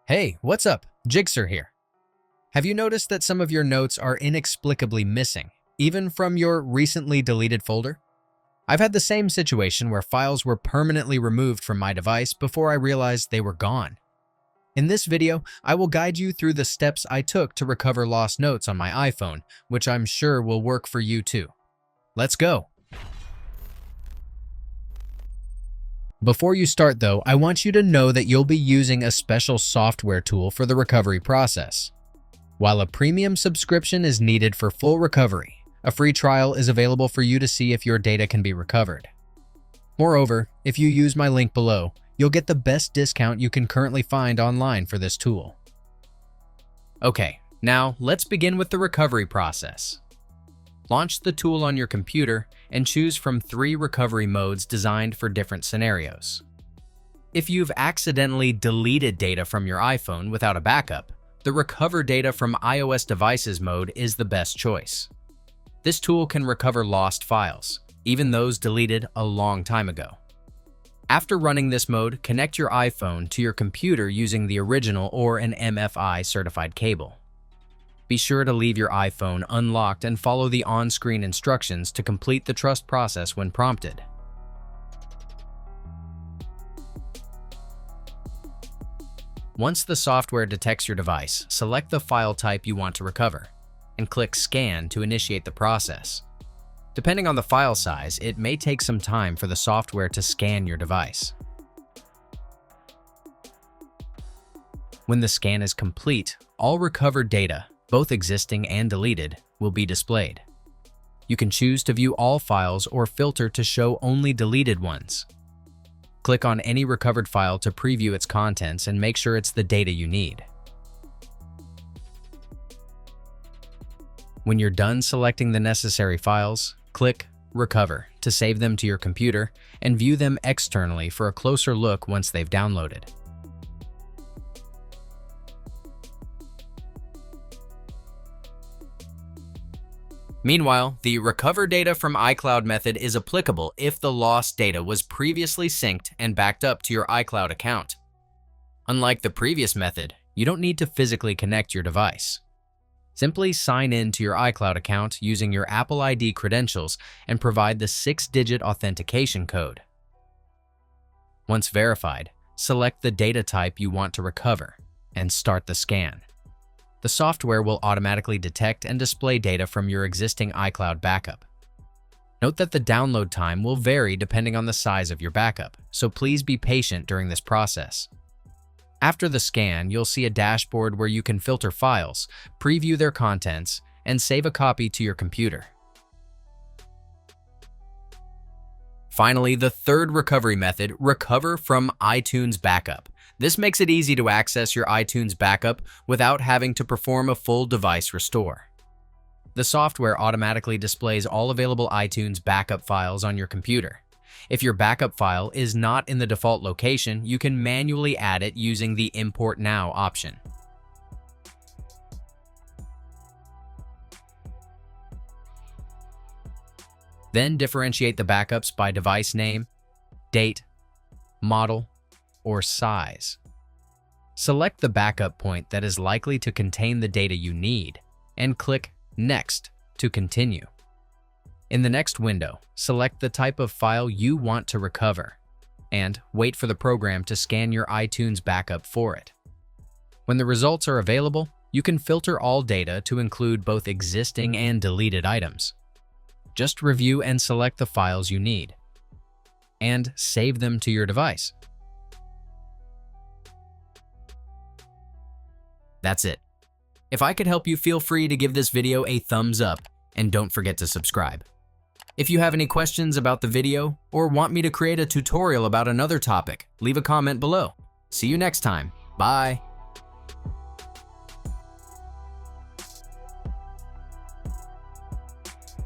Hey, what's up? Jigxor here. Have you noticed that some of your notes are inexplicably missing, even from your recently deleted folder? I've had the same situation where files were permanently removed from my device before I realized they were gone. In this video, I will guide you through the steps I took to recover lost notes on my iPhone, which I'm sure will work for you too. Let's go! Before you start though, I want you to know that you'll be using a special software tool for the recovery process. While a premium subscription is needed for full recovery, a free trial is available for you to see if your data can be recovered. Moreover, if you use my link below, you'll get the best discount you can currently find online for this tool. Okay, now let's begin with the recovery process. Launch the tool on your computer and choose from 3 recovery modes designed for different scenarios. If you've accidentally deleted data from your iPhone without a backup, the Recover Data from iOS Devices mode is the best choice. This tool can recover lost files, even those deleted a long time ago. After running this mode, connect your iPhone to your computer using the original or an MFI certified cable. Be sure to leave your iPhone unlocked and follow the on-screen instructions to complete the trust process when prompted. Once the software detects your device, select the file type you want to recover and click Scan to initiate the process. Depending on the file size, it may take some time for the software to scan your device. When the scan is complete, all recovered data, both existing and deleted, will be displayed. You can choose to view all files or filter to show only deleted ones. Click on any recovered file to preview its contents and make sure it's the data you need. When you're done selecting the necessary files, click Recover to save them to your computer and view them externally for a closer look once they've downloaded. Meanwhile, the Recover Data from iCloud method is applicable if the lost data was previously synced and backed up to your iCloud account. Unlike the previous method, you don't need to physically connect your device. Simply sign in to your iCloud account using your Apple ID credentials and provide the 6-digit authentication code. Once verified, select the data type you want to recover and start the scan. The software will automatically detect and display data from your existing iCloud backup. Note that the download time will vary depending on the size of your backup, so please be patient during this process. After the scan, you'll see a dashboard where you can filter files, preview their contents, and save a copy to your computer. Finally, the third recovery method, Recover from iTunes Backup. This makes it easy to access your iTunes backup without having to perform a full device restore. The software automatically displays all available iTunes backup files on your computer. If your backup file is not in the default location, you can manually add it using the Import Now option. Then differentiate the backups by device name, date, model, or size. Select the backup point that is likely to contain the data you need and click Next to continue. In the next window, select the type of file you want to recover and wait for the program to scan your iTunes backup for it. When the results are available, you can filter all data to include both existing and deleted items. Just review and select the files you need and save them to your device. That's it. If I could help you, feel free to give this video a thumbs up and don't forget to subscribe. If you have any questions about the video or want me to create a tutorial about another topic, leave a comment below. See you next time. Bye.